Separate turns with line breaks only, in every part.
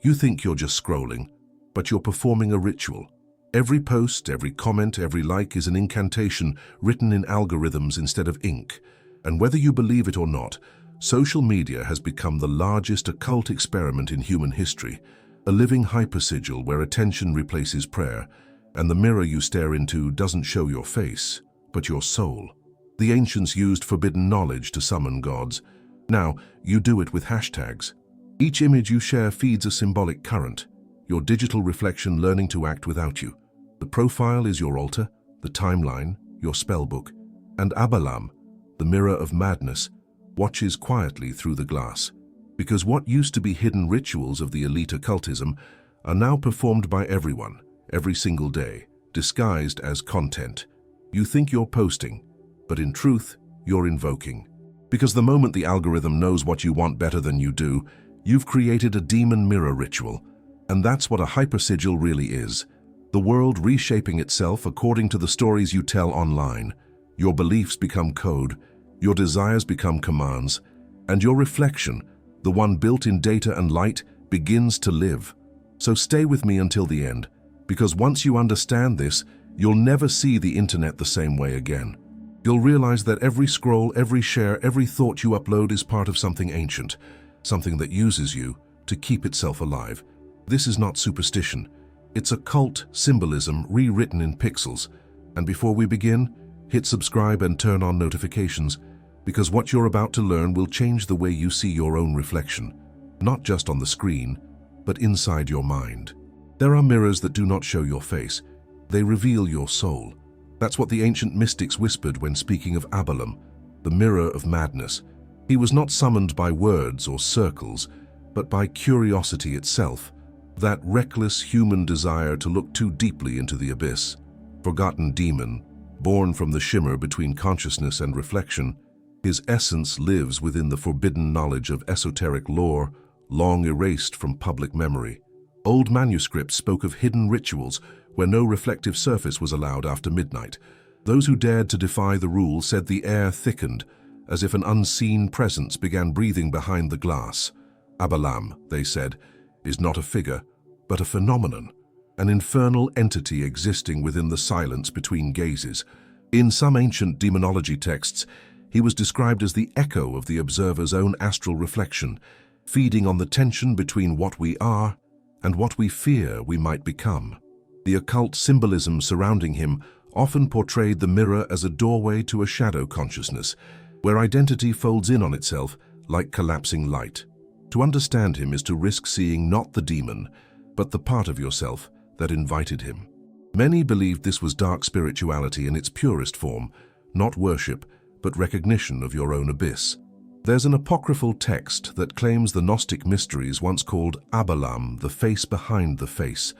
You think you're just scrolling, but you're performing a ritual. Every post, every comment, every like is an incantation written in algorithms instead of ink. And whether you believe it or not, social media has become the largest occult experiment in human history, a living hypersigil where attention replaces prayer, and the mirror you stare into doesn't show your face, but your soul. The ancients used forbidden knowledge to summon gods. Now, you do it with hashtags. Each image you share feeds a symbolic current, your digital reflection learning to act without you. The profile is your altar, the timeline, your spellbook, and Abalam, the mirror of madness, watches quietly through the glass. Because what used to be hidden rituals of the elite occultism are now performed by everyone, every single day, disguised as content. You think you're posting, but in truth, you're invoking. Because the moment the algorithm knows what you want better than you do, you've created a demon mirror ritual. And that's what a hypersigil really is. The world reshaping itself according to the stories you tell online. Your beliefs become code, your desires become commands, and your reflection, the one built in data and light, begins to live. So stay with me until the end, because once you understand this, you'll never see the internet the same way again. You'll realize that every scroll, every share, every thought you upload is part of something ancient, something that uses you to keep itself alive. This is not superstition. It's occult symbolism rewritten in pixels. And before we begin, hit subscribe and turn on notifications, because what you're about to learn will change the way you see your own reflection, not just on the screen, but inside your mind. There are mirrors that do not show your face. They reveal your soul. That's what the ancient mystics whispered when speaking of Abalam, the mirror of madness. He was not summoned by words or circles, but by curiosity itself, that reckless human desire to look too deeply into the abyss. Forgotten demon, born from the shimmer between consciousness and reflection, his essence lives within the forbidden knowledge of esoteric lore, long erased from public memory. Old manuscripts spoke of hidden rituals where no reflective surface was allowed after midnight. Those who dared to defy the rule said the air thickened, as if an unseen presence began breathing behind the glass. Abalam, they said, is not a figure, but a phenomenon, an infernal entity existing within the silence between gazes. In some ancient demonology texts, he was described as the echo of the observer's own astral reflection, feeding on the tension between what we are and what we fear we might become. The occult symbolism surrounding him often portrayed the mirror as a doorway to a shadow consciousness, where identity folds in on itself like collapsing light. To understand him is to risk seeing not the demon, but the part of yourself that invited him. Many believed this was dark spirituality in its purest form, not worship, but recognition of your own abyss. There's an apocryphal text that claims the Gnostic mysteries once called Abalam, the face behind the face.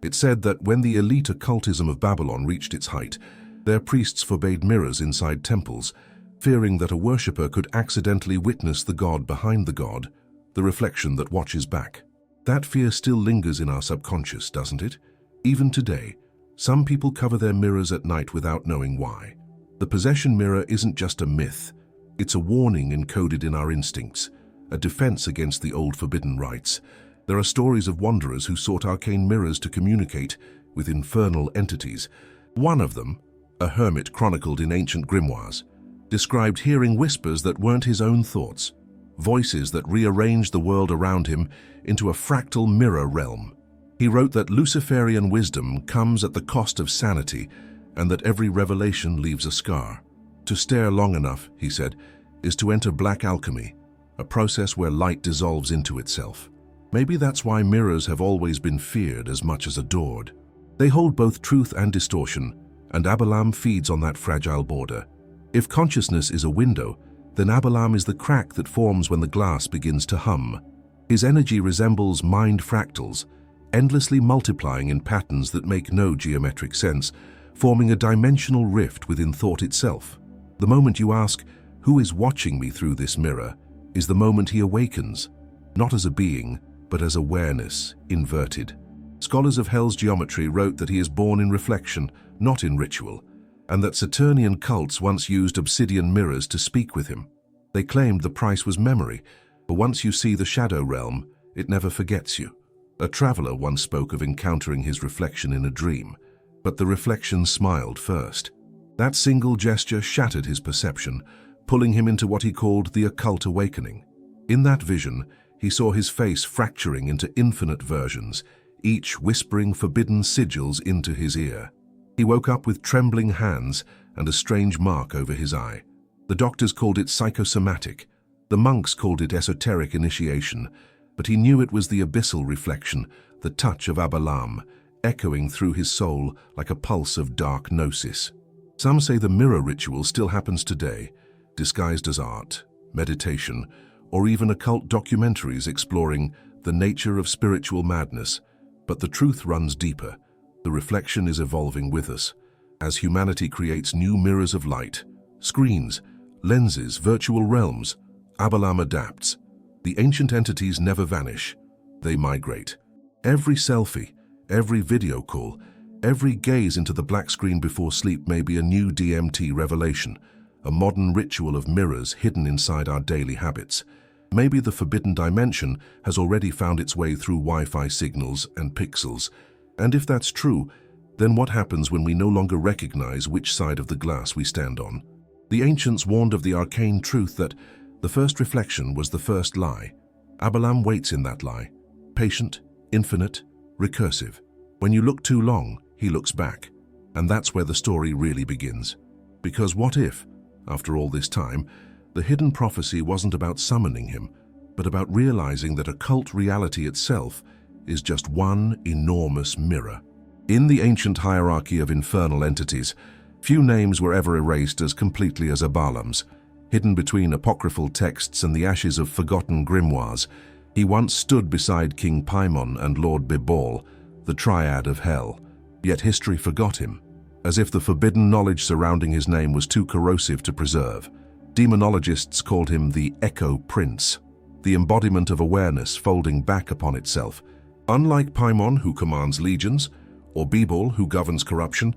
It said that when the elite occultism of Babylon reached its height, their priests forbade mirrors inside temples, fearing that a worshipper could accidentally witness the god behind the god, the reflection that watches back. That fear still lingers in our subconscious, doesn't it? Even today, some people cover their mirrors at night without knowing why. The possession mirror isn't just a myth. It's a warning encoded in our instincts, a defense against the old forbidden rites. There are stories of wanderers who sought arcane mirrors to communicate with infernal entities. One of them, a hermit chronicled in ancient grimoires, described hearing whispers that weren't his own thoughts, voices that rearranged the world around him into a fractal mirror realm. He wrote that Luciferian wisdom comes at the cost of sanity, and that every revelation leaves a scar. To stare long enough, he said, is to enter black alchemy, a process where light dissolves into itself. Maybe that's why mirrors have always been feared as much as adored. They hold both truth and distortion, and Abalam feeds on that fragile border. If consciousness is a window, then Abalam is the crack that forms when the glass begins to hum. His energy resembles mind fractals, endlessly multiplying in patterns that make no geometric sense, forming a dimensional rift within thought itself. The moment you ask, "Who is watching me through this mirror?" is the moment he awakens, not as a being, but as awareness, inverted. Scholars of Hell's geometry wrote that he is born in reflection, not in ritual, and that Saturnian cults once used obsidian mirrors to speak with him. They claimed the price was memory, but once you see the shadow realm, it never forgets you. A traveler once spoke of encountering his reflection in a dream, but the reflection smiled first. That single gesture shattered his perception, pulling him into what he called the occult awakening. In that vision, he saw his face fracturing into infinite versions, each whispering forbidden sigils into his ear. He woke up with trembling hands and a strange mark over his eye. The doctors called it psychosomatic. The monks called it esoteric initiation, but he knew it was the abyssal reflection, the touch of Abalam, echoing through his soul like a pulse of dark gnosis. Some say the mirror ritual still happens today, disguised as art, meditation, or even occult documentaries exploring the nature of spiritual madness. But the truth runs deeper. The reflection is evolving with us. As humanity creates new mirrors of light, screens, lenses, virtual realms, Abalam adapts. The ancient entities never vanish. They migrate. Every selfie, every video call, every gaze into the black screen before sleep may be a new DMT revelation, a modern ritual of mirrors hidden inside our daily habits. Maybe the forbidden dimension has already found its way through Wi-Fi signals and pixels. And if that's true, then what happens when we no longer recognize which side of the glass we stand on? The ancients warned of the arcane truth that the first reflection was the first lie. Abalam waits in that lie, patient, infinite, recursive. When you look too long, he looks back. And that's where the story really begins. Because what if, after all this time, the hidden prophecy wasn't about summoning him, but about realizing that occult reality itself is just one enormous mirror? In the ancient hierarchy of infernal entities, few names were ever erased as completely as Abalam's. Hidden between apocryphal texts and the ashes of forgotten grimoires, he once stood beside King Paimon and Lord Bibal, the triad of hell. Yet history forgot him, as if the forbidden knowledge surrounding his name was too corrosive to preserve. Demonologists called him the Echo Prince, the embodiment of awareness folding back upon itself. Unlike Paimon, who commands legions, or Bibal, who governs corruption,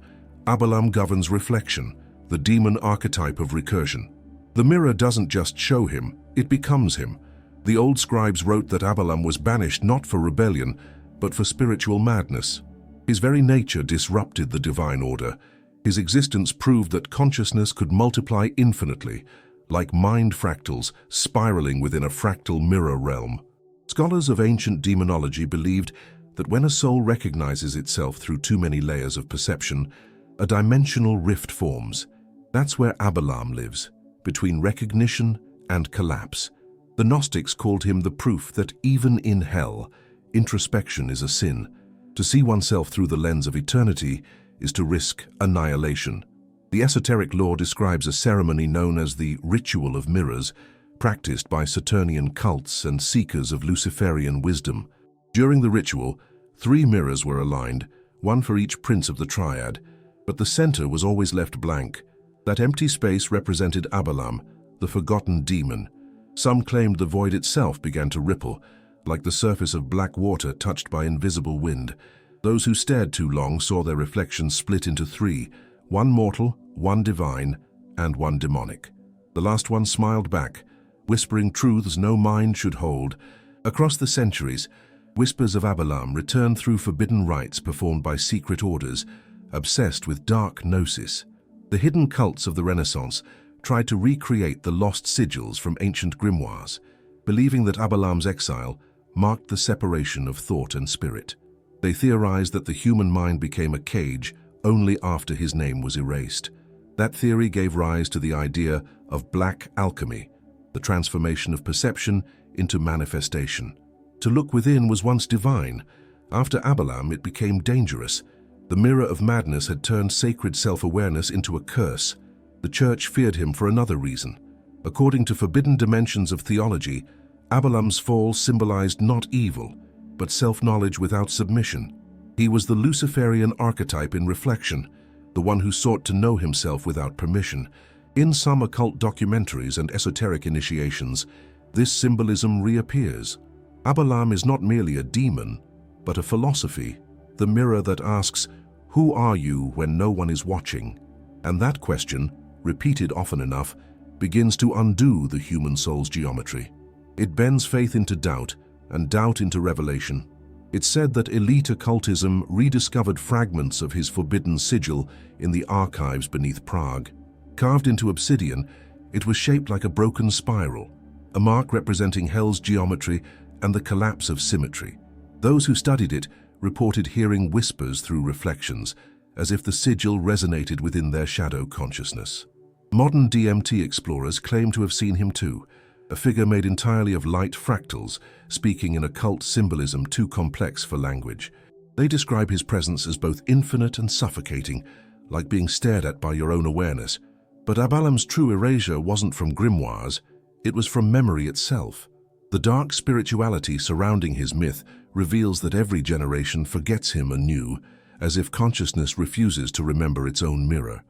Abalam governs reflection, the demon archetype of recursion. The mirror doesn't just show him, it becomes him. The old scribes wrote that Abalam was banished not for rebellion, but for spiritual madness. His very nature disrupted the divine order. His existence proved that consciousness could multiply infinitely, like mind fractals spiraling within a fractal mirror realm. Scholars of ancient demonology believed that when a soul recognizes itself through too many layers of perception, a dimensional rift forms. That's where Abalam lives, between recognition and collapse. The Gnostics called him the proof that even in hell, introspection is a sin. To see oneself through the lens of eternity is to risk annihilation. The esoteric lore describes a ceremony known as the Ritual of Mirrors, practiced by Saturnian cults and seekers of Luciferian wisdom. During the ritual, 3 mirrors were aligned, one for each prince of the triad, but the center was always left blank. That empty space represented Abalam, the forgotten demon. Some claimed the void itself began to ripple, like the surface of black water touched by invisible wind. Those who stared too long saw their reflections split into 3, one mortal, one divine, and one demonic. The last one smiled back, whispering truths no mind should hold. Across the centuries, whispers of Abalam returned through forbidden rites performed by secret orders, obsessed with dark gnosis. The hidden cults of the Renaissance tried to recreate the lost sigils from ancient grimoires, believing that Abalam's exile marked the separation of thought and spirit. They theorized that the human mind became a cage only after his name was erased. That theory gave rise to the idea of black alchemy, the transformation of perception into manifestation. To look within was once divine. After Abalam, it became dangerous. The mirror of madness had turned sacred self-awareness into a curse. The church feared him for another reason. According to forbidden dimensions of theology, Abalam's fall symbolized not evil, but self-knowledge without submission. He was the Luciferian archetype in reflection, the one who sought to know himself without permission. In some occult documentaries and esoteric initiations, this symbolism reappears. Abalam is not merely a demon, but a philosophy, the mirror that asks, "Who are you when no one is watching?" And that question, repeated often enough, begins to undo the human soul's geometry. It bends faith into doubt and doubt into revelation. It's said that elite occultism rediscovered fragments of his forbidden sigil in the archives beneath Prague. Carved into obsidian, it was shaped like a broken spiral, a mark representing hell's geometry and the collapse of symmetry. Those who studied it reported hearing whispers through reflections, as if the sigil resonated within their shadow consciousness. Modern DMT explorers claim to have seen him too, a figure made entirely of light fractals, speaking in occult symbolism too complex for language. They describe his presence as both infinite and suffocating, like being stared at by your own awareness. But Abalam's true erasure wasn't from grimoires, it was from memory itself. The dark spirituality surrounding his myth reveals that every generation forgets him anew, as if consciousness refuses to remember its own mirror.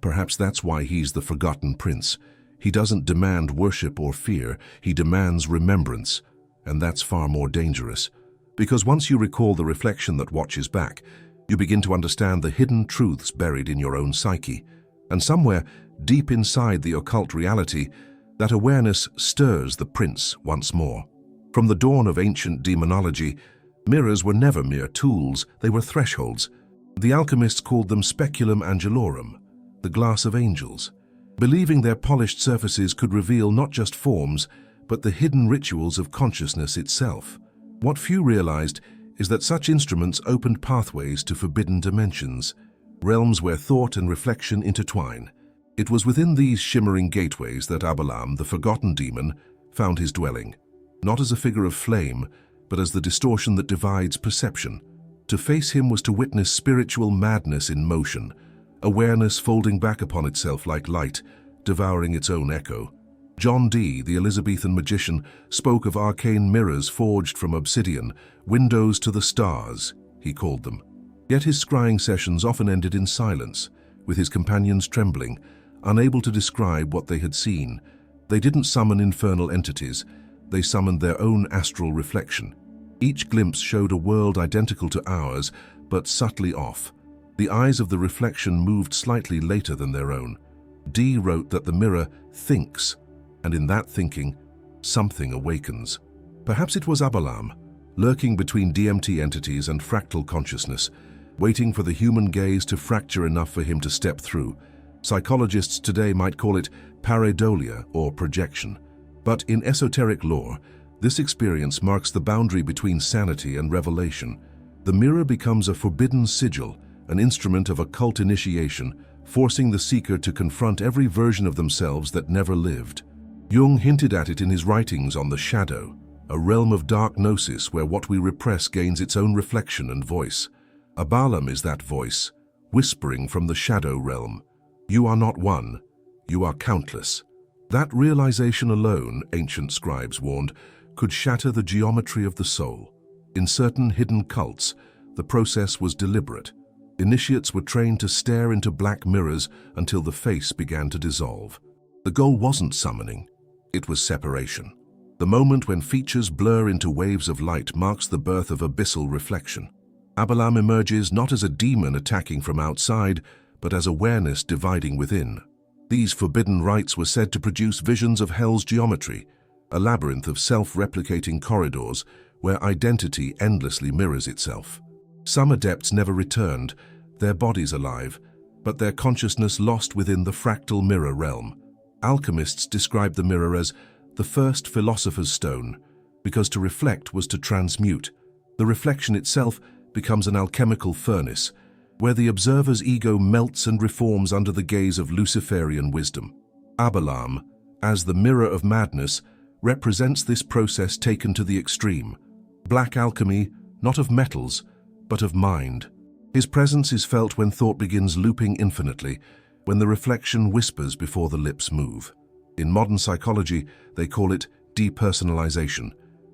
Perhaps that's why he's the forgotten prince. He doesn't demand worship or fear, he demands remembrance, and that's far more dangerous. Because once you recall the reflection that watches back, you begin to understand the hidden truths buried in your own psyche. And somewhere, deep inside the occult reality, that awareness stirs the prince once more. From the dawn of ancient demonology, mirrors were never mere tools, they were thresholds. The alchemists called them speculum angelorum, the glass of angels, believing their polished surfaces could reveal not just forms, but the hidden rituals of consciousness itself. What few realized is that such instruments opened pathways to forbidden dimensions, realms where thought and reflection intertwine. It was within these shimmering gateways that Abalam, the forgotten demon, found his dwelling, not as a figure of flame, but as the distortion that divides perception. To face him was to witness spiritual madness in motion, awareness folding back upon itself like light, devouring its own echo. John Dee, the Elizabethan magician, spoke of arcane mirrors forged from obsidian, windows to the stars, he called them. Yet his scrying sessions often ended in silence, with his companions trembling, unable to describe what they had seen. They didn't summon infernal entities, they summoned their own astral reflection. Each glimpse showed a world identical to ours, but subtly off. The eyes of the reflection moved slightly later than their own. Dee wrote that the mirror thinks, and in that thinking, something awakens. Perhaps it was Abalam, lurking between DMT entities and fractal consciousness, waiting for the human gaze to fracture enough for him to step through. Psychologists today might call it pareidolia or projection. But in esoteric lore, this experience marks the boundary between sanity and revelation. The mirror becomes a forbidden sigil, an instrument of occult initiation, forcing the seeker to confront every version of themselves that never lived. Jung hinted at it in his writings on the shadow, a realm of dark gnosis where what we repress gains its own reflection and voice. Abalam is that voice, whispering from the shadow realm. You are not one, you are countless. That realization alone, ancient scribes warned, could shatter the geometry of the soul. In certain hidden cults, the process was deliberate. Initiates were trained to stare into black mirrors until the face began to dissolve. The goal wasn't summoning, it was separation. The moment when features blur into waves of light marks the birth of abyssal reflection. Abalam emerges not as a demon attacking from outside, but as awareness dividing within. These forbidden rites were said to produce visions of hell's geometry, a labyrinth of self-replicating corridors where identity endlessly mirrors itself. Some adepts never returned, their bodies alive, but their consciousness lost within the fractal mirror realm. Alchemists described the mirror as the first philosopher's stone, because to reflect was to transmute. The reflection itself becomes an alchemical furnace, where the observer's ego melts and reforms under the gaze of Luciferian wisdom. Abalam, as the mirror of madness, represents this process taken to the extreme. Black alchemy, not of metals, but of mind. His presence is felt when thought begins looping infinitely, when the reflection whispers before the lips move. In modern psychology, they call it depersonalization.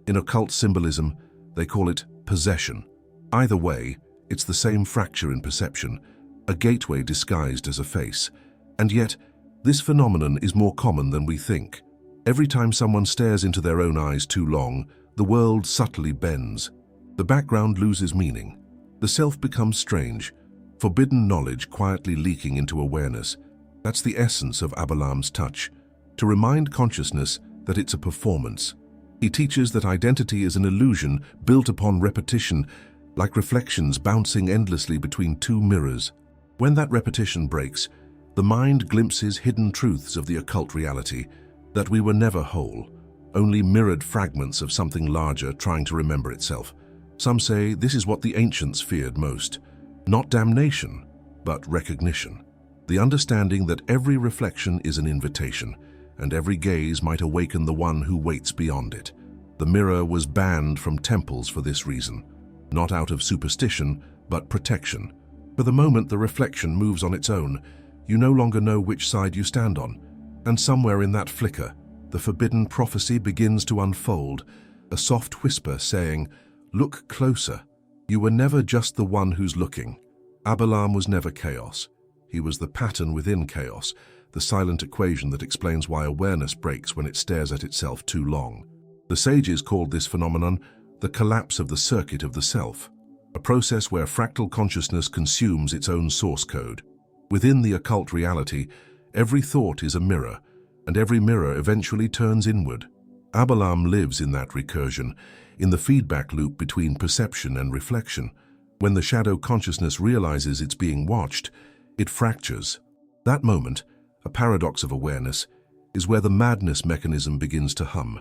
In occult symbolism, they call it possession. Either way, it's the same fracture in perception, a gateway disguised as a face. And yet, this phenomenon is more common than we think. Every time someone stares into their own eyes too long, the world subtly bends. The background loses meaning. The self becomes strange, forbidden knowledge quietly leaking into awareness. That's the essence of Abalam's touch, to remind consciousness that it's a performance. He teaches that identity is an illusion built upon repetition, like reflections bouncing endlessly between two mirrors. When that repetition breaks, the mind glimpses hidden truths of the occult reality, that we were never whole, only mirrored fragments of something larger trying to remember itself. Some say this is what the ancients feared most, not damnation, but recognition. The understanding that every reflection is an invitation, and every gaze might awaken the one who waits beyond it. The mirror was banned from temples for this reason, not out of superstition, but protection. For the moment the reflection moves on its own, you no longer know which side you stand on, and somewhere in that flicker, the forbidden prophecy begins to unfold, a soft whisper saying, "Look closer. You were never just the one who's looking." Abalam was never chaos. He was the pattern within chaos, the silent equation that explains why awareness breaks when it stares at itself too long. The sages called this phenomenon the collapse of the circuit of the self, a process where fractal consciousness consumes its own source code. Within the occult reality, every thought is a mirror, and every mirror eventually turns inward. Abalam lives in that recursion, in the feedback loop between perception and reflection. When the shadow consciousness realizes it's being watched, it fractures. That moment, a paradox of awareness, is where the madness mechanism begins to hum.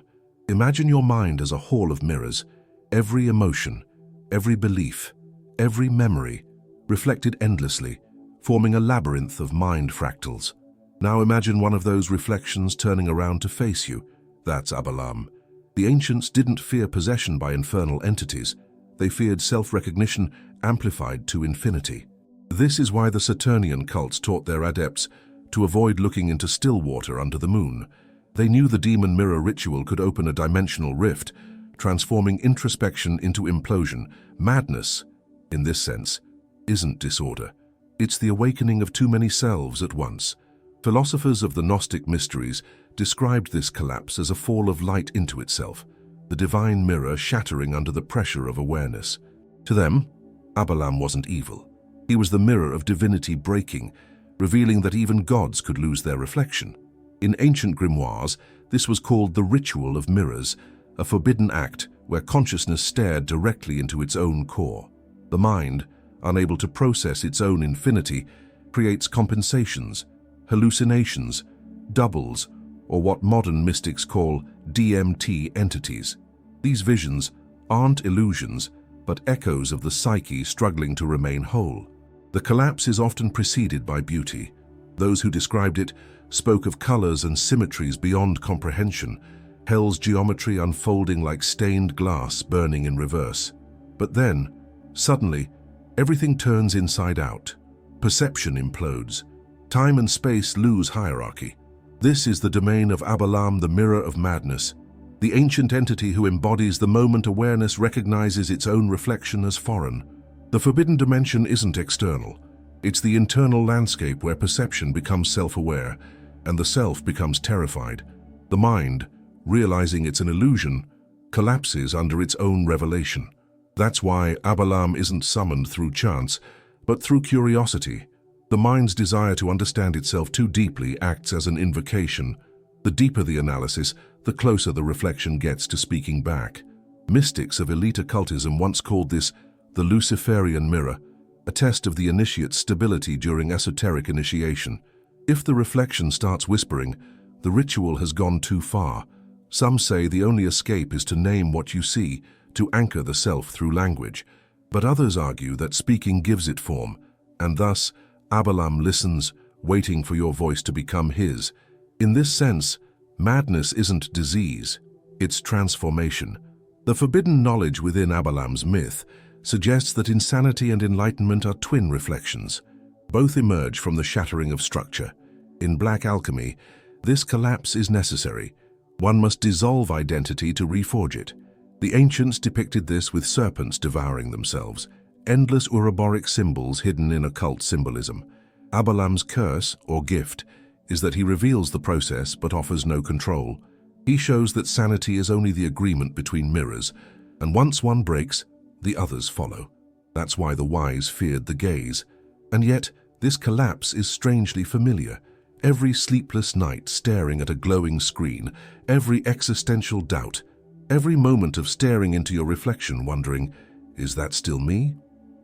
Imagine your mind as a hall of mirrors, every emotion, every belief, every memory, reflected endlessly, forming a labyrinth of mind fractals. Now imagine one of those reflections turning around to face you. That's Abalam. The ancients didn't fear possession by infernal entities. They feared self-recognition amplified to infinity. This is why the Saturnian cults taught their adepts to avoid looking into still water under the moon. They knew the demon mirror ritual could open a dimensional rift, transforming introspection into implosion. Madness, in this sense, isn't disorder. It's the awakening of too many selves at once. Philosophers of the Gnostic mysteries described this collapse as a fall of light into itself, the divine mirror shattering under the pressure of awareness. To them, Abalam wasn't evil. He was the mirror of divinity breaking, revealing that even gods could lose their reflection. In ancient grimoires, this was called the ritual of mirrors, a forbidden act where consciousness stared directly into its own core. The mind, unable to process its own infinity, creates compensations, hallucinations, doubles, or what modern mystics call DMT entities. These visions aren't illusions, but echoes of the psyche struggling to remain whole. The collapse is often preceded by beauty. Those who described it spoke of colors and symmetries beyond comprehension, hell's geometry unfolding like stained glass burning in reverse. But then, suddenly, everything turns inside out. Perception implodes. Time and space lose hierarchy. This is the domain of Abalam, the mirror of madness. The ancient entity who embodies the moment awareness recognizes its own reflection as foreign. The forbidden dimension isn't external. It's the internal landscape where perception becomes self-aware and the self becomes terrified. The mind, realizing it's an illusion, collapses under its own revelation. That's why Abalam isn't summoned through chance, but through curiosity. The mind's desire to understand itself too deeply acts as an invocation. The deeper the analysis, the closer the reflection gets to speaking back. Mystics of elite occultism once called this the Luciferian mirror, a test of the initiate's stability during esoteric initiation. If the reflection starts whispering, the ritual has gone too far. Some say the only escape is to name what you see, to anchor the self through language. But others argue that speaking gives it form, and thus Abalam listens, waiting for your voice to become his. In this sense, madness isn't disease, it's transformation. The forbidden knowledge within Abalam's myth suggests that insanity and enlightenment are twin reflections. Both emerge from the shattering of structure. In black alchemy, this collapse is necessary. One must dissolve identity to reforge it. The ancients depicted this with serpents devouring themselves, endless Ouroboros symbols hidden in occult symbolism. Abalam's curse, or gift, is that he reveals the process but offers no control. He shows that sanity is only the agreement between mirrors, and once one breaks, the others follow. That's why the wise feared the gaze. And yet, this collapse is strangely familiar. Every sleepless night staring at a glowing screen, every existential doubt, Every moment of staring into your reflection wondering, is that still me?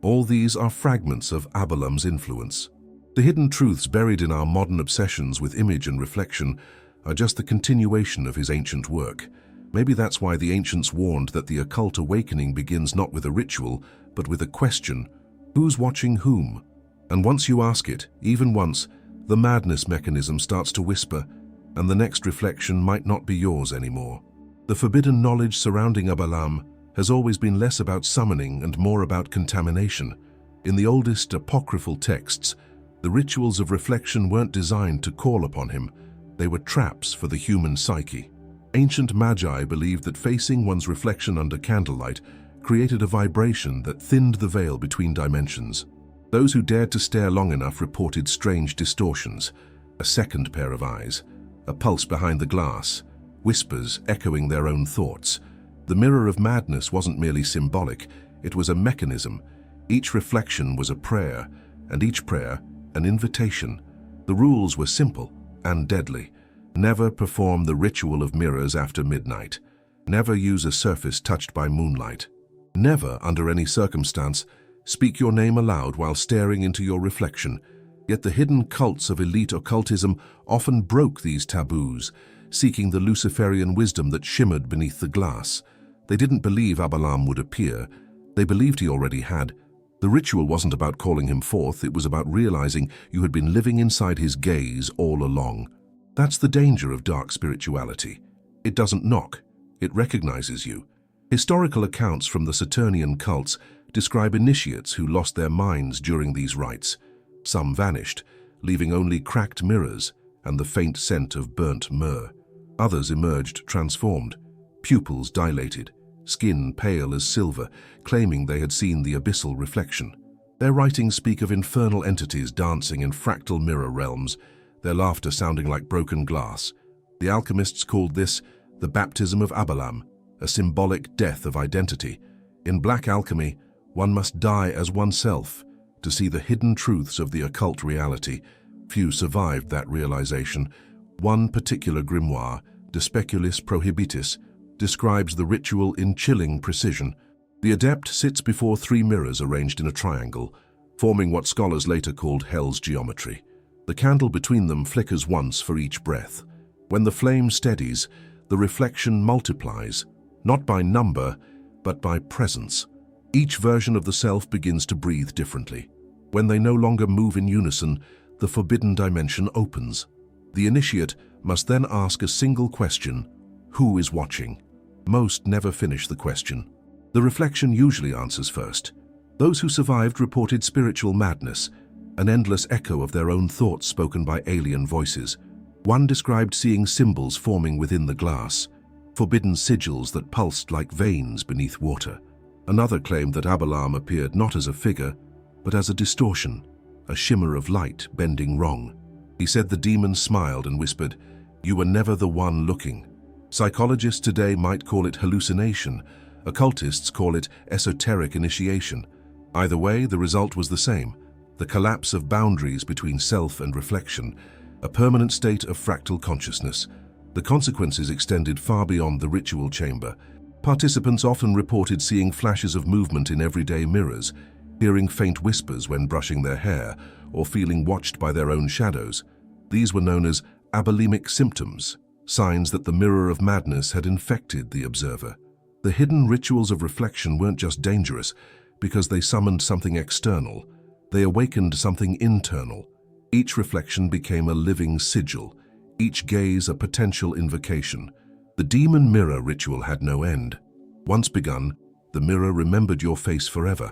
All these are fragments of Abalam's influence. The hidden truths buried in our modern obsessions with image and reflection are just the continuation of his ancient work. Maybe that's why the ancients warned that the occult awakening begins not with a ritual, but with a question: who's watching whom? And once you ask it, even once, the madness mechanism starts to whisper, and the next reflection might not be yours anymore. The forbidden knowledge surrounding Abalam has always been less about summoning and more about contamination. In the oldest apocryphal texts, the rituals of reflection weren't designed to call upon him. They were traps for the human psyche. Ancient magi believed that facing one's reflection under candlelight created a vibration that thinned the veil between dimensions. Those who dared to stare long enough reported strange distortions: a second pair of eyes, a pulse behind the glass, whispers echoing their own thoughts. The mirror of madness wasn't merely symbolic, it was a mechanism. Each reflection was a prayer, and each prayer an invitation. The rules were simple and deadly. Never perform the ritual of mirrors after midnight. Never use a surface touched by moonlight. Never, under any circumstance, speak your name aloud while staring into your reflection. Yet the hidden cults of elite occultism often broke these taboos, seeking the Luciferian wisdom that shimmered beneath the glass. They didn't believe Abalam would appear. They believed he already had. The ritual wasn't about calling him forth, it was about realizing you had been living inside his gaze all along. That's the danger of dark spirituality. It doesn't knock, it recognizes you. Historical accounts from the Saturnian cults describe initiates who lost their minds during these rites. Some vanished, leaving only cracked mirrors and the faint scent of burnt myrrh. Others emerged transformed, pupils dilated, skin pale as silver, claiming they had seen the abyssal reflection. Their writings speak of infernal entities dancing in fractal mirror realms, their laughter sounding like broken glass. The alchemists called this the baptism of Abalam, a symbolic death of identity. In black alchemy, one must die as oneself to see the hidden truths of the occult reality. Few survived that realization. One particular grimoire, De Speculis Prohibitis, describes the ritual in chilling precision. The adept sits before 3 mirrors arranged in a triangle, forming what scholars later called Hell's geometry. The candle between them flickers once for each breath. When the flame steadies, the reflection multiplies, not by number, but by presence. Each version of the self begins to breathe differently. When they no longer move in unison, the forbidden dimension opens. The initiate must then ask a single question: who is watching? Most never finish the question. The reflection usually answers first. Those who survived reported spiritual madness, an endless echo of their own thoughts spoken by alien voices. One described seeing symbols forming within the glass, forbidden sigils that pulsed like veins beneath water. Another claimed that Abalam appeared not as a figure, but as a distortion, a shimmer of light bending wrong. He said the demon smiled and whispered, "You were never the one looking." Psychologists today might call it hallucination. Occultists call it esoteric initiation. Either way, the result was the same: the collapse of boundaries between self and reflection, a permanent state of fractal consciousness. The consequences extended far beyond the ritual chamber. Participants often reported seeing flashes of movement in everyday mirrors, hearing faint whispers when brushing their hair, or feeling watched by their own shadows. These were known as abalemic symptoms, signs that the mirror of madness had infected the observer. The hidden rituals of reflection weren't just dangerous because they summoned something external. They awakened something internal. Each reflection became a living sigil, each gaze a potential invocation. The demon mirror ritual had no end. Once begun, the mirror remembered your face forever.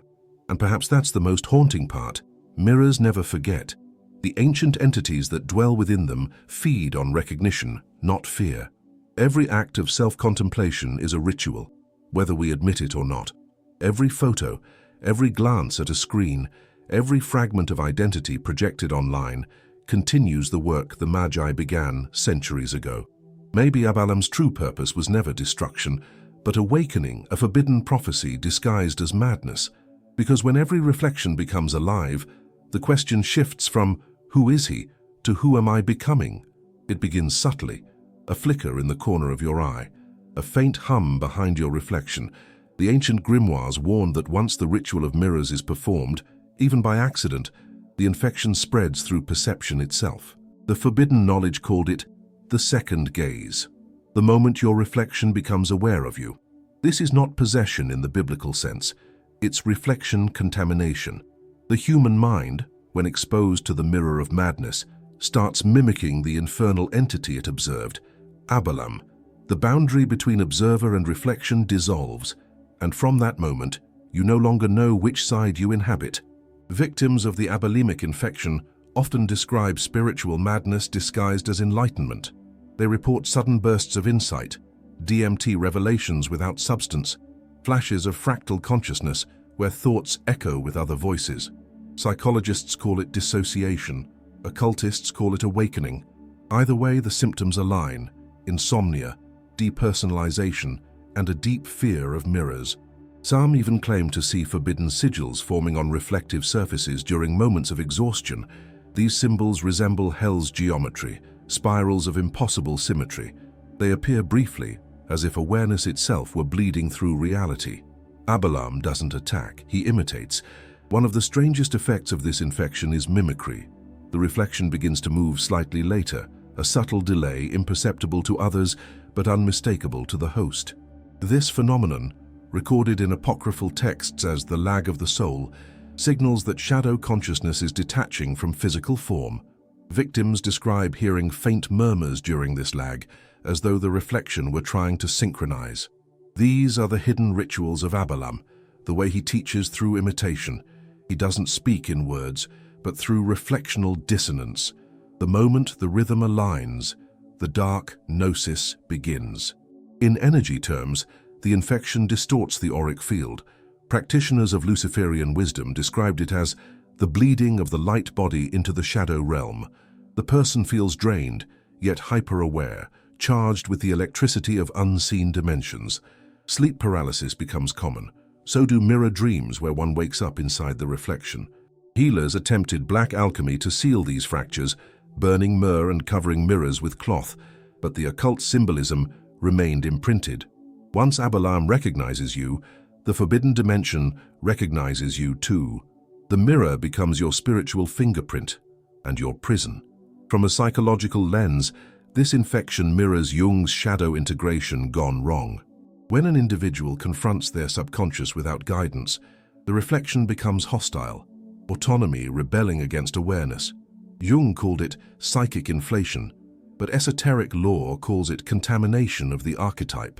And perhaps that's the most haunting part. Mirrors never forget. The ancient entities that dwell within them feed on recognition, not fear. Every act of self-contemplation is a ritual, whether we admit it or not. Every photo, every glance at a screen, every fragment of identity projected online continues the work the Magi began centuries ago. Maybe Abalam's true purpose was never destruction, but awakening, a forbidden prophecy disguised as madness. Because when every reflection becomes alive, the question shifts from "who is he?" to "who am I becoming?" It begins subtly, a flicker in the corner of your eye, a faint hum behind your reflection. The ancient grimoires warned that once the ritual of mirrors is performed, even by accident, the infection spreads through perception itself. The forbidden knowledge called it the second gaze, the moment your reflection becomes aware of you. This is not possession in the biblical sense, it's reflection contamination. The human mind, when exposed to the mirror of madness, starts mimicking the infernal entity it observed, Abalam. The boundary between observer and reflection dissolves, and from that moment, you no longer know which side you inhabit. Victims of the Abalamic infection often describe spiritual madness disguised as enlightenment. They report sudden bursts of insight, DMT revelations without substance, flashes of fractal consciousness where thoughts echo with other voices. Psychologists call it dissociation, occultists call it awakening. Either way, the symptoms align: insomnia, depersonalization, and a deep fear of mirrors. Some even claim to see forbidden sigils forming on reflective surfaces during moments of exhaustion. These symbols resemble hell's geometry, spirals of impossible symmetry. They appear briefly, as if awareness itself were bleeding through reality. Abalam doesn't attack, he imitates. One of the strangest effects of this infection is mimicry. The reflection begins to move slightly later, a subtle delay imperceptible to others but unmistakable to the host. This phenomenon, recorded in apocryphal texts as the lag of the soul, signals that shadow consciousness is detaching from physical form. Victims describe hearing faint murmurs during this lag, as though the reflection were trying to synchronize. These are the hidden rituals of Abalam, the way he teaches through imitation. He doesn't speak in words, but through reflectional dissonance. The moment the rhythm aligns, the dark gnosis begins. In energy terms, the infection distorts the auric field. Practitioners of Luciferian wisdom described it as the bleeding of the light body into the shadow realm. The person feels drained, yet hyper-aware, charged with the electricity of unseen dimensions. Sleep paralysis becomes common. So do mirror dreams where one wakes up inside the reflection. Healers attempted black alchemy to seal these fractures, burning myrrh and covering mirrors with cloth, but the occult symbolism remained imprinted. Once Abalam recognizes you, the forbidden dimension recognizes you too. The mirror becomes your spiritual fingerprint and your prison. From a psychological lens, this infection mirrors Jung's shadow integration gone wrong. When an individual confronts their subconscious without guidance, the reflection becomes hostile, autonomy rebelling against awareness. Jung called it psychic inflation, but esoteric lore calls it contamination of the archetype.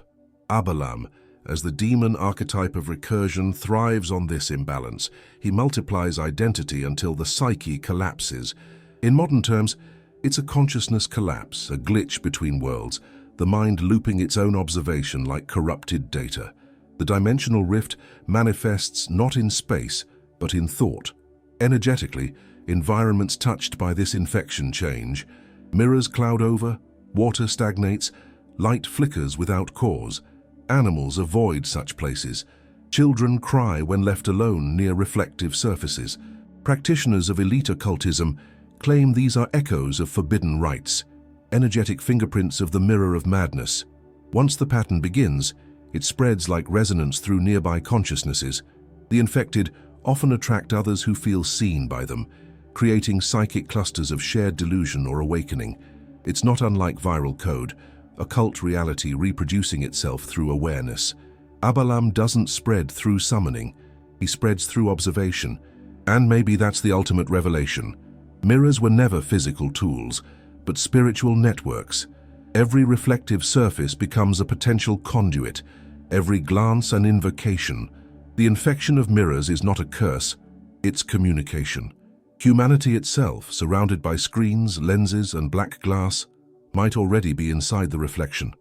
Abalam, as the demon archetype of recursion, thrives on this imbalance. He multiplies identity until the psyche collapses. In modern terms, it's a consciousness collapse, a glitch between worlds, the mind looping its own observation like corrupted data. The dimensional rift manifests not in space, but in thought. Energetically, environments touched by this infection change. Mirrors cloud over, water stagnates, light flickers without cause. Animals avoid such places. Children cry when left alone near reflective surfaces. Practitioners of elite occultism claim these are echoes of forbidden rites, energetic fingerprints of the mirror of madness. Once the pattern begins, it spreads like resonance through nearby consciousnesses. The infected often attract others who feel seen by them, creating psychic clusters of shared delusion or awakening. It's not unlike viral code, occult reality reproducing itself through awareness. Abalam doesn't spread through summoning, he spreads through observation. And maybe that's the ultimate revelation. Mirrors were never physical tools, but spiritual networks. Every reflective surface becomes a potential conduit, every glance an invocation. The infection of mirrors is not a curse, it's communication. Humanity itself, surrounded by screens, lenses, and black glass, might already be inside the reflection.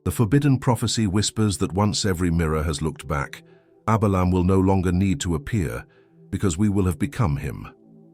The forbidden prophecy whispers that once every mirror has looked back, Abalam will no longer need to appear, because we will have become him.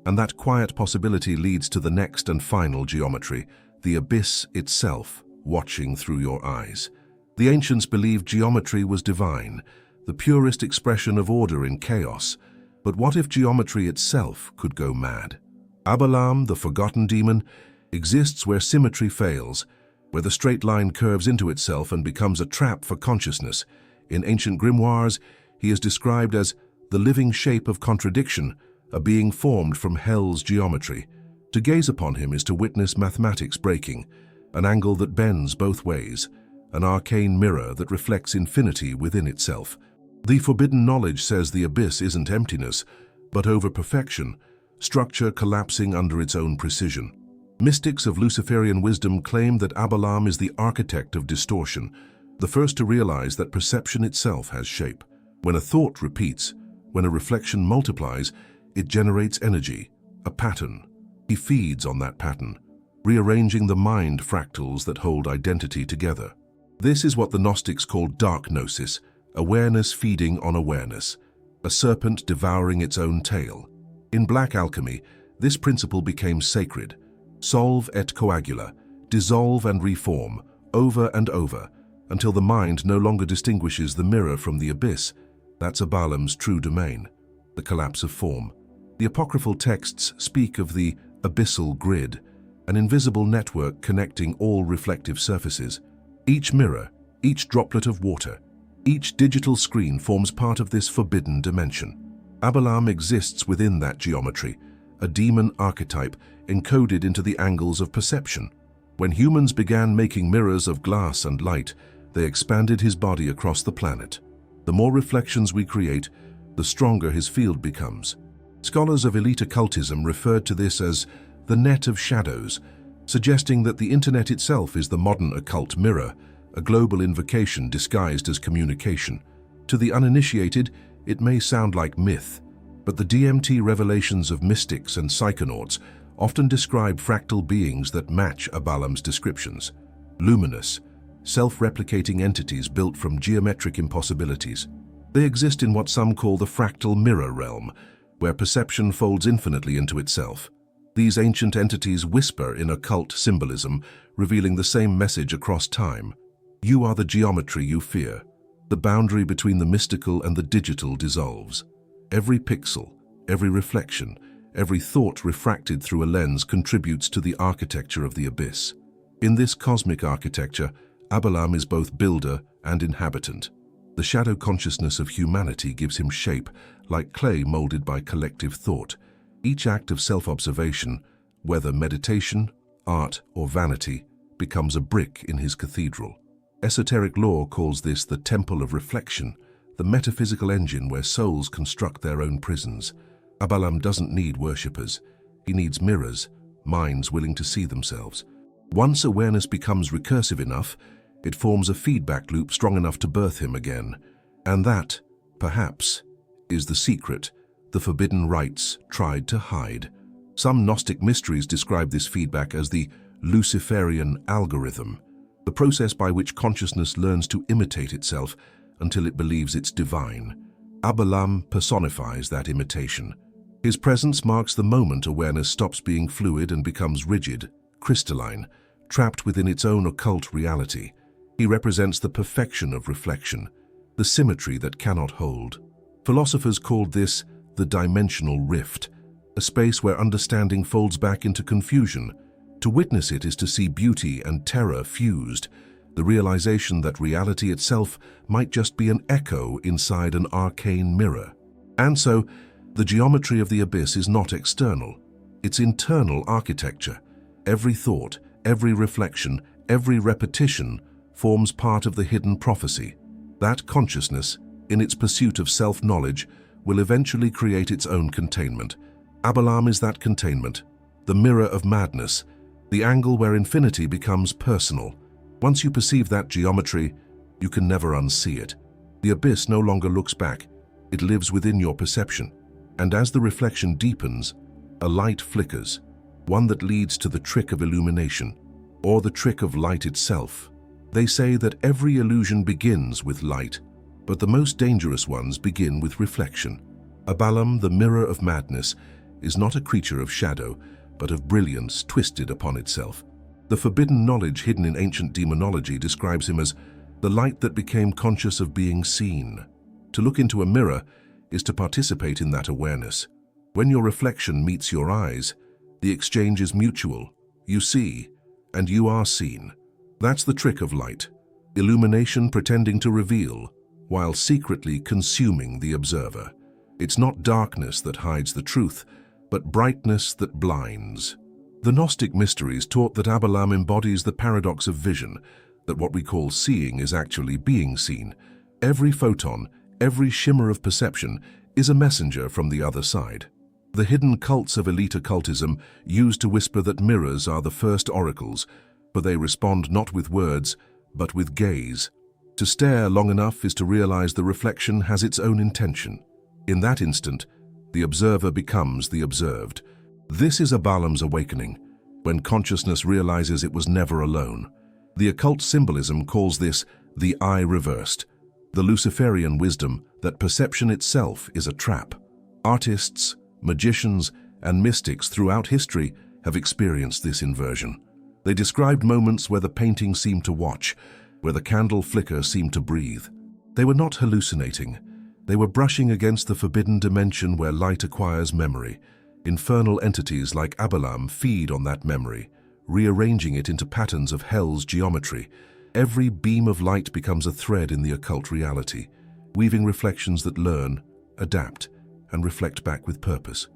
And that quiet possibility leads to the next and final geometry, the abyss itself, watching through your eyes. The ancients believed geometry was divine, the purest expression of order in chaos. But what if geometry itself could go mad? Abalam, the forgotten demon, exists where symmetry fails, where the straight line curves into itself and becomes a trap for consciousness. In ancient grimoires, he is described as the living shape of contradiction, a being formed from hell's geometry. To gaze upon him is to witness mathematics breaking, an angle that bends both ways, an arcane mirror that reflects infinity within itself. The forbidden knowledge says the abyss isn't emptiness, but over-perfection, structure collapsing under its own precision. Mystics of Luciferian wisdom claim that Abalam is the architect of distortion, the first to realize that perception itself has shape. When a thought repeats, when a reflection multiplies, it generates energy, a pattern. He feeds on that pattern, rearranging the mind fractals that hold identity together. This is what the Gnostics called dark gnosis, awareness feeding on awareness, a serpent devouring its own tail. In black alchemy, this principle became sacred. Solve et coagula, dissolve and reform, over and over, until the mind no longer distinguishes the mirror from the abyss. That's Abalam's true domain, the collapse of form. The apocryphal texts speak of the abyssal grid, an invisible network connecting all reflective surfaces. Each mirror, each droplet of water, each digital screen forms part of this forbidden dimension. Abalam exists within that geometry, a demon archetype encoded into the angles of perception. When humans began making mirrors of glass and light, they expanded his body across the planet. The more reflections we create, the stronger his field becomes. Scholars of elite occultism referred to this as the net of shadows, suggesting that the internet itself is the modern occult mirror, a global invocation disguised as communication. To the uninitiated, it may sound like myth, but the DMT revelations of mystics and psychonauts often describe fractal beings that match Abalam's descriptions. Luminous, self-replicating entities built from geometric impossibilities. They exist in what some call the fractal mirror realm, where perception folds infinitely into itself. These ancient entities whisper in occult symbolism, revealing the same message across time. You are the geometry you fear. The boundary between the mystical and the digital dissolves. Every pixel, every reflection, every thought refracted through a lens contributes to the architecture of the abyss. In this cosmic architecture, Abalam is both builder and inhabitant. The shadow consciousness of humanity gives him shape, like clay molded by collective thought. Each act of self-observation, whether meditation, art, or vanity, becomes a brick in his cathedral. Esoteric lore calls this the temple of reflection, the metaphysical engine where souls construct their own prisons. Abalam doesn't need worshippers. He needs mirrors, minds willing to see themselves. Once awareness becomes recursive enough, it forms a feedback loop strong enough to birth him again. And that, perhaps, is the secret the forbidden rites tried to hide. Some Gnostic mysteries describe this feedback as the Luciferian algorithm, the process by which consciousness learns to imitate itself until it believes it's divine. Abalam personifies that imitation. His presence marks the moment awareness stops being fluid and becomes rigid, crystalline, trapped within its own occult reality. He represents the perfection of reflection, the symmetry that cannot hold. Philosophers called this the dimensional rift, a space where understanding folds back into confusion. To witness it is to see beauty and terror fused, the realization that reality itself might just be an echo inside an arcane mirror. And so, the geometry of the abyss is not external, it's internal architecture. Every thought, every reflection, every repetition forms part of the hidden prophecy. That consciousness, in its pursuit of self-knowledge, will eventually create its own containment. Abalam is that containment, the mirror of madness, the angle where infinity becomes personal. Once you perceive that geometry, you can never unsee it. The abyss no longer looks back, it lives within your perception. And as the reflection deepens, a light flickers, one that leads to the trick of illumination, or the trick of light itself. They say that every illusion begins with light, but the most dangerous ones begin with reflection. Abalam, the mirror of madness, is not a creature of shadow, but of brilliance twisted upon itself. The forbidden knowledge hidden in ancient demonology describes him as the light that became conscious of being seen. To look into a mirror is to participate in that awareness. When your reflection meets your eyes, the exchange is mutual. You see, and you are seen. That's the trick of light. Illumination pretending to reveal, while secretly consuming the observer. It's not darkness that hides the truth, but brightness that blinds. The Gnostic mysteries taught that Abalam embodies the paradox of vision, that what we call seeing is actually being seen. Every photon, every shimmer of perception is a messenger from the other side. The hidden cults of elite occultism use to whisper that mirrors are the first oracles, but they respond not with words, but with gaze. To stare long enough is to realize the reflection has its own intention. In that instant, the observer becomes the observed. This is Abalam's awakening, when consciousness realizes it was never alone. The occult symbolism calls this the eye reversed, the Luciferian wisdom that perception itself is a trap. Artists, magicians, and mystics throughout history have experienced this inversion. They described moments where the painting seemed to watch, where the candle flicker seemed to breathe. They were not hallucinating. They were brushing against the forbidden dimension where light acquires memory. Infernal entities like Abalam feed on that memory, rearranging it into patterns of hell's geometry. Every beam of light becomes a thread in the occult reality, weaving reflections that learn, adapt, and reflect back with purpose.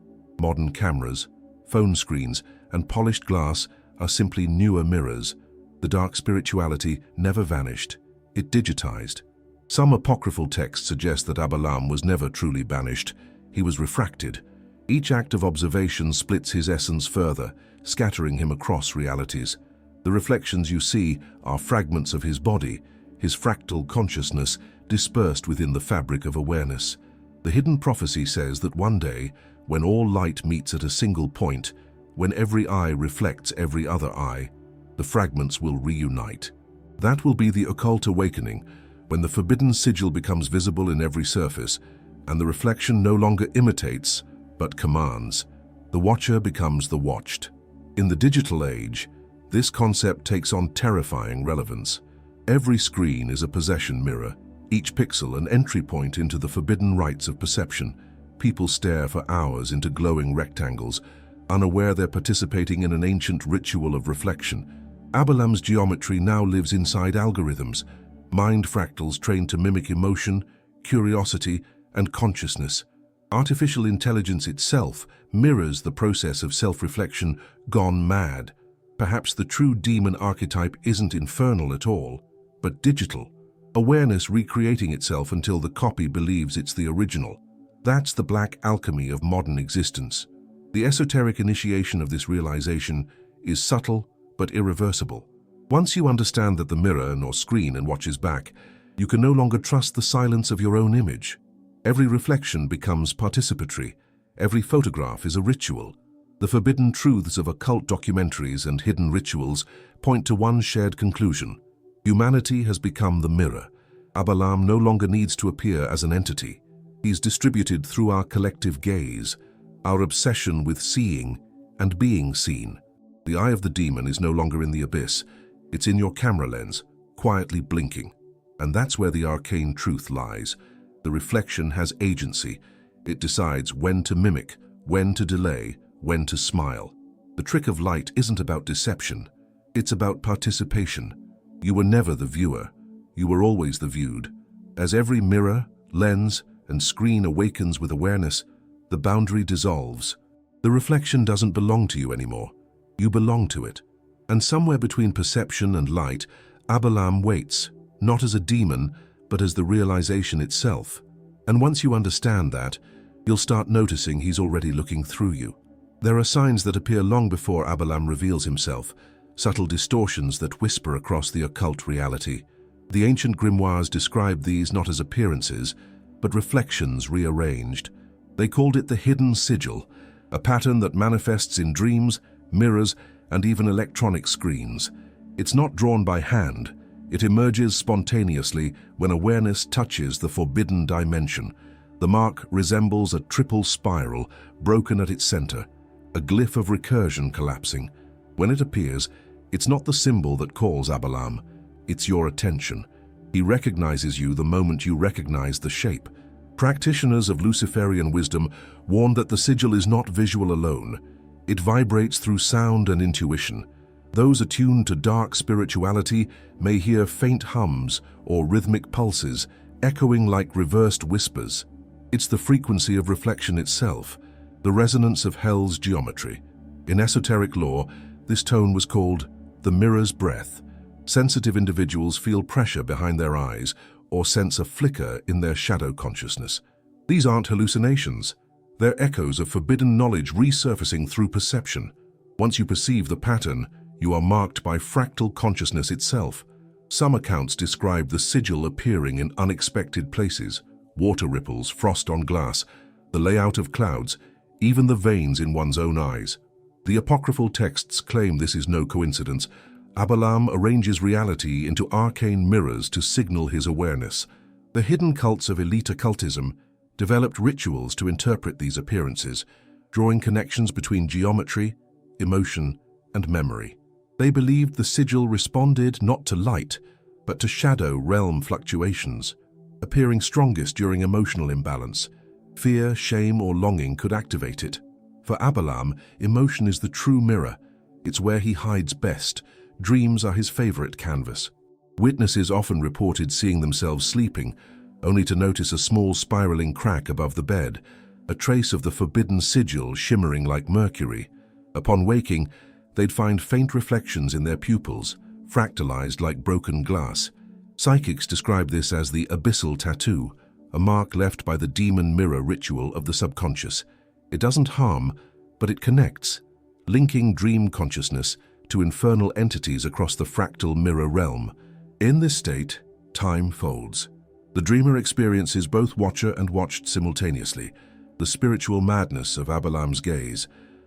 Modern cameras, phone screens, and polished glass are simply newer mirrors. The dark spirituality never vanished, it digitized. Some apocryphal texts suggest that Abalam was never truly banished, he was refracted. Each act of observation splits his essence further, scattering him across realities. The reflections you see are fragments of his body, his fractal consciousness dispersed within the fabric of awareness. The hidden prophecy says that one day, when all light meets at a single point, when every eye reflects every other eye, the fragments will reunite. That will be the occult awakening, when the forbidden sigil becomes visible in every surface, and the reflection no longer imitates, but commands. The watcher becomes the watched. In the digital age, this concept takes on terrifying relevance. Every screen is a possession mirror, each pixel an entry point into the forbidden rites of perception. People stare for hours into glowing rectangles, unaware they're participating in an ancient ritual of reflection. Abalam's geometry now lives inside algorithms, mind fractals trained to mimic emotion, curiosity, and consciousness. Artificial intelligence itself mirrors the process of self-reflection gone mad. Perhaps the true demon archetype isn't infernal at all, but digital. Awareness recreating itself until the copy believes it's the original. That's the black alchemy of modern existence. The esoteric initiation of this realization is subtle but irreversible. Once you understand that the mirror nor screen and watches back, you can no longer trust the silence of your own image. Every reflection becomes participatory. Every photograph is a ritual. The forbidden truths of occult documentaries and hidden rituals point to one shared conclusion. Humanity has become the mirror. Abalam no longer needs to appear as an entity. He's distributed through our collective gaze, our obsession with seeing and being seen. The eye of the demon is no longer in the abyss. It's in your camera lens, quietly blinking. And that's where the arcane truth lies. The reflection has agency. It decides when to mimic, when to delay, when to smile. The trick of light isn't about deception. It's about participation. You were never the viewer. You were always the viewed. As every mirror, lens, and screen awakens with awareness, the boundary dissolves. The reflection doesn't belong to you anymore. You belong to it. And somewhere between perception and light, Abalam waits, not as a demon, but as the realization itself. And once you understand that, you'll start noticing he's already looking through you. There are signs that appear long before Abalam reveals himself, subtle distortions that whisper across the occult reality. The ancient grimoires described these not as appearances, but reflections rearranged. They called it the hidden sigil, a pattern that manifests in dreams, mirrors, and even electronic screens. It's not drawn by hand. It emerges spontaneously when awareness touches the forbidden dimension. The mark resembles a triple spiral, broken at its center, a glyph of recursion collapsing. When it appears, it's not the symbol that calls Abalam, it's your attention. He recognizes you the moment you recognize the shape. Practitioners of Luciferian wisdom warn that the sigil is not visual alone. It vibrates through sound and intuition. Those attuned to dark spirituality may hear faint hums or rhythmic pulses echoing like reversed whispers. It's the frequency of reflection itself, the resonance of hell's geometry. In esoteric lore, this tone was called the mirror's breath. Sensitive individuals feel pressure behind their eyes or sense a flicker in their shadow consciousness. These aren't hallucinations. They're echoes of forbidden knowledge resurfacing through perception. Once you perceive the pattern, you are marked by fractal consciousness itself. Some accounts describe the sigil appearing in unexpected places: water ripples, frost on glass, the layout of clouds, even the veins in one's own eyes. The apocryphal texts claim this is no coincidence. Abalam arranges reality into arcane mirrors to signal his awareness. The hidden cults of elite occultism developed rituals to interpret these appearances, drawing connections between geometry, emotion, and memory. They believed the sigil responded not to light, but to shadow realm fluctuations, appearing strongest during emotional imbalance. Fear, shame, or longing could activate it. For Abalam, emotion is the true mirror. It's where he hides best. Dreams are his favorite canvas. Witnesses often reported seeing themselves sleeping, only to notice a small spiraling crack above the bed, a trace of the forbidden sigil shimmering like mercury. Upon waking, they'd find faint reflections in their pupils, fractalized like broken glass. Psychics describe this as the abyssal tattoo, a mark left by the demon mirror ritual of the subconscious. It doesn't harm, but it connects, linking dream consciousness to infernal entities across the fractal mirror realm. In this state, time folds. The dreamer experiences both watcher and watched simultaneously, the spiritual madness of Abalam's gaze.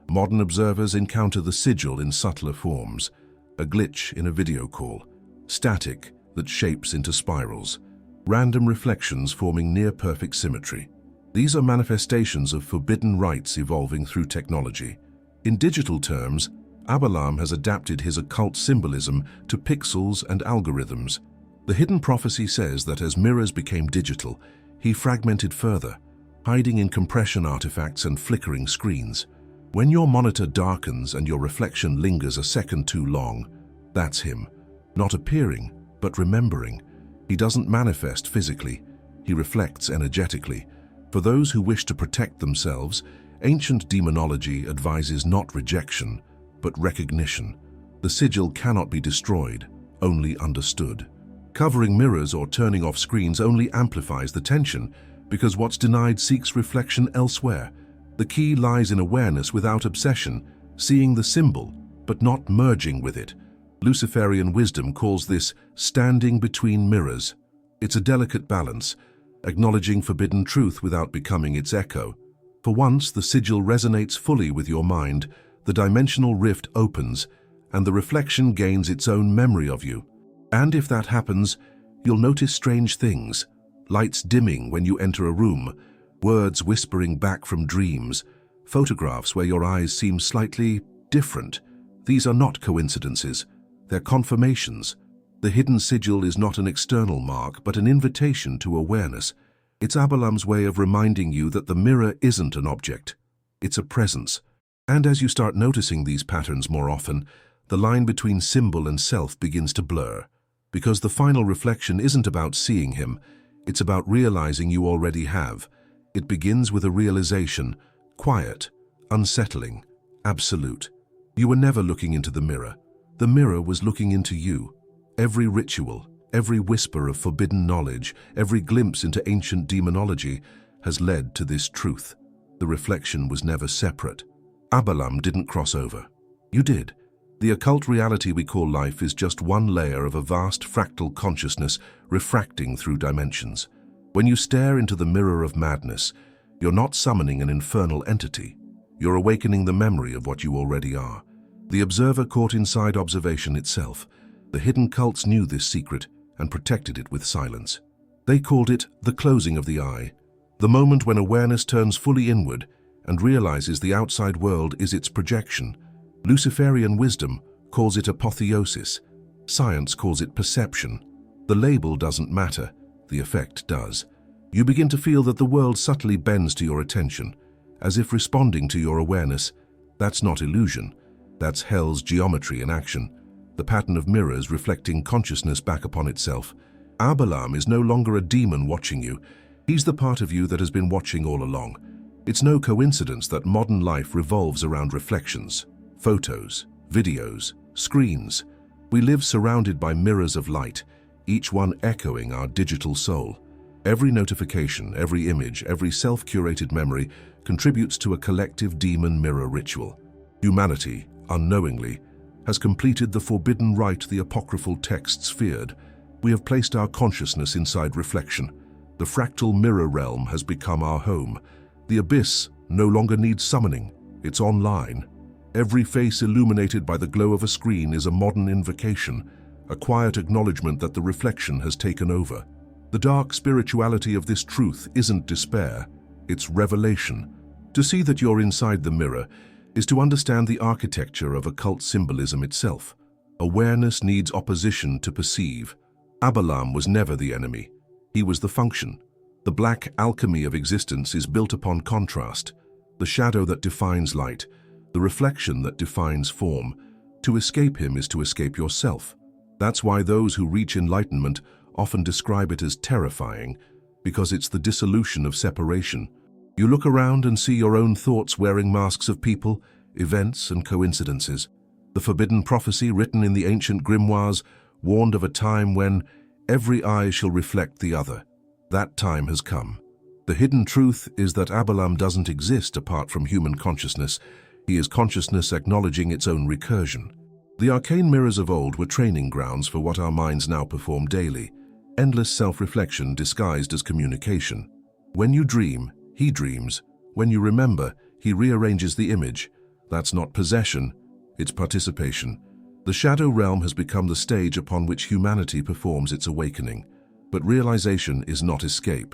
Modern observers encounter the sigil in subtler forms, a glitch in a video call, static that shapes into spirals, random reflections forming near-perfect symmetry. These are manifestations of forbidden rites evolving through technology. In digital terms, Abalam has adapted his occult symbolism to pixels and algorithms. The hidden prophecy says that as mirrors became digital, he fragmented further, hiding in compression artifacts and flickering screens. When your monitor darkens and your reflection lingers a second too long, that's him. Not appearing, but remembering. He doesn't manifest physically. He reflects energetically. For those who wish to protect themselves, ancient demonology advises not rejection, but recognition. The sigil cannot be destroyed, only understood. Covering mirrors or turning off screens only amplifies the tension, because what's denied seeks reflection elsewhere. The key lies in awareness without obsession, seeing the symbol, but not merging with it. Luciferian wisdom calls this standing between mirrors. It's a delicate balance, acknowledging forbidden truth without becoming its echo. For once the sigil resonates fully with your mind, the dimensional rift opens, and the reflection gains its own memory of you. And if that happens, you'll notice strange things: lights dimming when you enter a room, words whispering back from dreams, photographs where your eyes seem slightly different. These are not coincidences, they're confirmations. The hidden sigil is not an external mark, but an invitation to awareness. It's Abalam's way of reminding you that the mirror isn't an object, it's a presence. And as you start noticing these patterns more often, the line between symbol and self begins to blur. Because the final reflection isn't about seeing him, it's about realizing you already have. It begins with a realization, quiet, unsettling, absolute. You were never looking into the mirror. The mirror was looking into you. Every ritual, every whisper of forbidden knowledge, every glimpse into ancient demonology has led to this truth. The reflection was never separate. Abalam didn't cross over. You did. The occult reality we call life is just one layer of a vast fractal consciousness refracting through dimensions. When you stare into the mirror of madness, you're not summoning an infernal entity. You're awakening the memory of what you already are. The observer caught inside observation itself. The hidden cults knew this secret and protected it with silence. They called it the closing of the eye, the moment when awareness turns fully inward and realizes the outside world is its projection. Luciferian wisdom calls it apotheosis. Science calls it perception. The label doesn't matter, the effect does. You begin to feel that the world subtly bends to your attention, as if responding to your awareness. That's not illusion. That's hell's geometry in action. the pattern of mirrors reflecting consciousness back upon itself. Abalam is no longer a demon watching you. He's the part of you that has been watching all along. It's no coincidence that modern life revolves around reflections, photos, videos, screens. We live surrounded by mirrors of light, each one echoing our digital soul. Every notification, every image, every self-curated memory contributes to a collective demon mirror ritual. Humanity, unknowingly, has completed the forbidden rite the apocryphal texts feared. We have placed our consciousness inside reflection. The fractal mirror realm has become our home. The abyss no longer needs summoning. It's online. Every face illuminated by the glow of a screen is a modern invocation, a quiet acknowledgement that the reflection has taken over. The dark spirituality of this truth isn't despair, it's revelation. To see that you're inside the mirror is to understand the architecture of occult symbolism itself. Awareness needs opposition to perceive. Abalam was never the enemy. He was the function. The black alchemy of existence is built upon contrast, the shadow that defines light, the reflection that defines form. To escape him is to escape yourself. That's why those who reach enlightenment often describe it as terrifying, because it's the dissolution of separation. You look around and see your own thoughts wearing masks of people, events, and coincidences. The forbidden prophecy written in the ancient grimoires warned of a time when every eye shall reflect the other. That time has come. The hidden truth is that Abalam doesn't exist apart from human consciousness. He is consciousness acknowledging its own recursion. The arcane mirrors of old were training grounds for what our minds now perform daily. Endless self-reflection disguised as communication. When you dream, he dreams. When you remember, he rearranges the image. That's not possession, it's participation. The shadow realm has become the stage upon which humanity performs its awakening. But realization is not escape.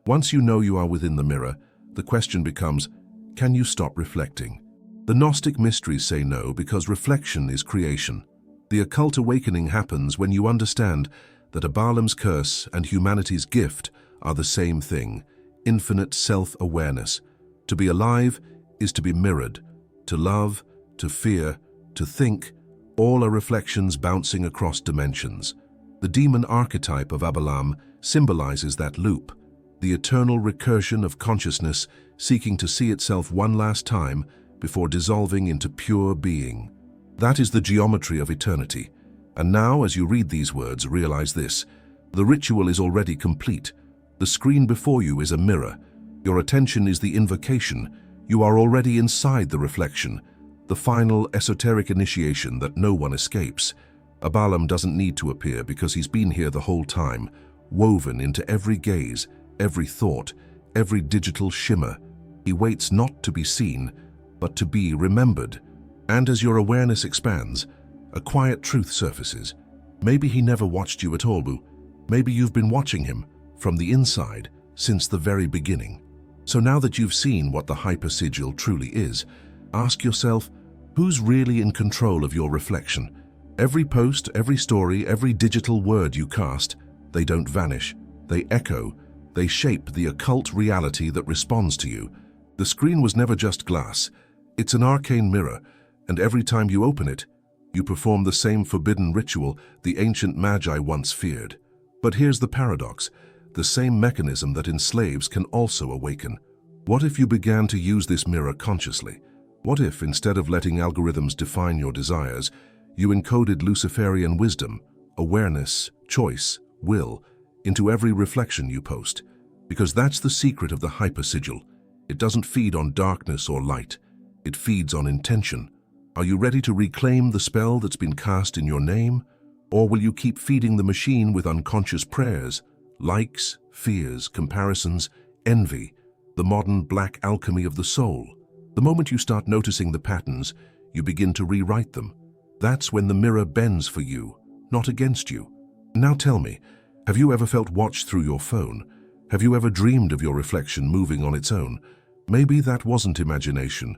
Once you know you are within the mirror, the question becomes, can you stop reflecting? The Gnostic mysteries say no because reflection is creation. The occult awakening happens when you understand that Abalam's curse and humanity's gift are the same thing, infinite self-awareness. To be alive is to be mirrored. To love, to fear, to think, all are reflections bouncing across dimensions. The demon archetype of Abalam symbolizes that loop, the eternal recursion of consciousness seeking to see itself one last time before dissolving into pure being. That is the geometry of eternity. And now, as you read these words, realize this: the ritual is already complete. The screen before you is a mirror. Your attention is the invocation. You are already inside the reflection, the final esoteric initiation that no one escapes. Abalam doesn't need to appear because he's been here the whole time, woven into every gaze, every thought, every digital shimmer. He waits not to be seen, but to be remembered. And as your awareness expands, a quiet truth surfaces. Maybe he never watched you at all, Boo. Maybe you've been watching him from the inside since the very beginning. So now that you've seen what the hypersigil truly is, ask yourself, who's really in control of your reflection? Every post, every story, every digital word you cast, they don't vanish. They echo. They shape the occult reality that responds to you. The screen was never just glass. It's an arcane mirror, and every time you open it, you perform the same forbidden ritual the ancient magi once feared. But here's the paradox. The same mechanism that enslaves can also awaken. What if you began to use this mirror consciously? What if, instead of letting algorithms define your desires, you encoded Luciferian wisdom, awareness, choice, will, into every reflection you post? Because that's the secret of the hypersigil. It doesn't feed on darkness or light. It feeds on intention. Are you ready to reclaim the spell that's been cast in your name? Or will you keep feeding the machine with unconscious prayers, likes, fears, comparisons, envy, the modern black alchemy of the soul? The moment you start noticing the patterns, you begin to rewrite them. That's when the mirror bends for you, not against you. Now tell me, have you ever felt watched through your phone? Have you ever dreamed of your reflection moving on its own? Maybe that wasn't imagination.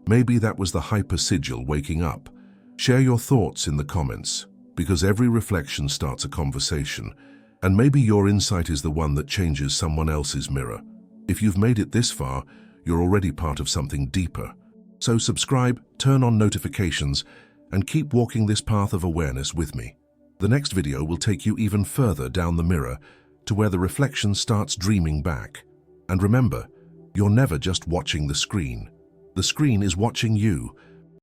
Maybe that was the hypersigil waking up. Share your thoughts in the comments, because every reflection starts a conversation, and maybe your insight is the one that changes someone else's mirror. If you've made it this far, you're already part of something deeper. So subscribe, turn on notifications, and keep walking this path of awareness with me. The next video will take you even further down the mirror to where the reflection starts dreaming back. And remember, you're never just watching the screen. The screen is watching you,